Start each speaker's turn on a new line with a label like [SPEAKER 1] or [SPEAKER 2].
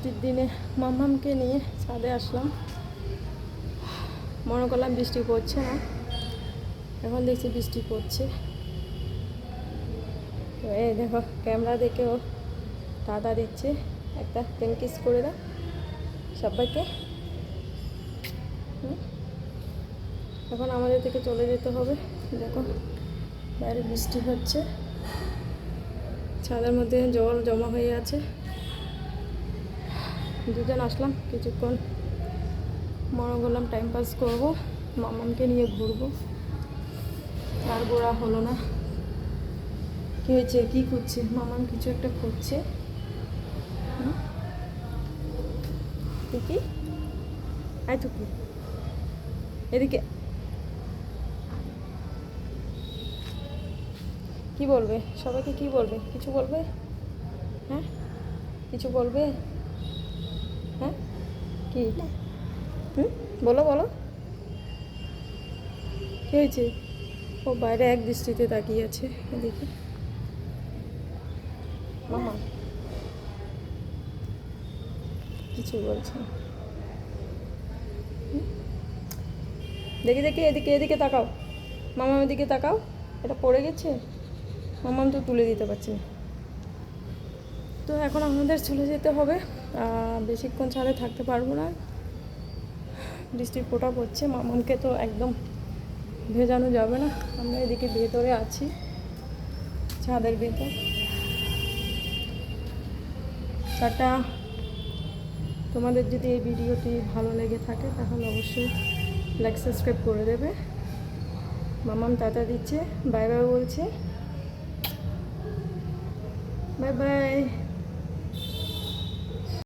[SPEAKER 1] বৃষ্টির দিনে মাম্মামকে নিয়ে ছাদে আসলাম। মনে করলাম বৃষ্টি পড়ছে না, এখন দেখছি বৃষ্টি পড়ছে। তো এই দেখো ক্যামেরা দেখে ও টাটা দিচ্ছে, একটা কিস করে দাও সবাইকে। এখন আমাদের থেকে চলে যেতে হবে। দেখো বাইরে বৃষ্টি হচ্ছে, ছাদের মধ্যে জল জমা হয়ে আছে। দুজন আসলাম, কিছুক্ষণ মনে করলাম টাইম পাস করবো, মামামকে নিয়ে ঘুরবো। আর ঘোরা হলো না। কী হয়েছে, কী করছে মামাম? কিছু একটা করছে। কি আয় তো, কি এদিকে কি বলবে? সবাইকে কি বলবে? কিছু বলবে? হ্যাঁ কিছু বলবে? হ্যাঁ কি? বলো বলো, কী হয়েছে? ও বাইরে এক দৃষ্টিতে তাকিয়ে আছে এদিকে। মামা কিছু বলছে? দেখি দেখি, এদিকে এদিকে তাকাও, মামাম এদিকে তাকাও। এটা পড়ে গেছে, মামাম তো তুলে দিতে পারছি না। তো এখন আমাদের চলে যেতে হবে, বেশিক্ষণ ছাদে থাকতে পারবো না, বৃষ্টির ফোঁটা পড়ছে। মামামকে তো একদম ভেজানো যাবে না। আমরা এদিকে ভেতরে আছি, ছাদের ভেতর। টাটা। তোমাদের যদি এই ভিডিওটি ভালো লেগে থাকে তাহলে অবশ্যই লাইক সাবস্ক্রাইব করে দেবে। মামাম টাটা দিচ্ছে, বাই বাই বলছে, বাই বাই।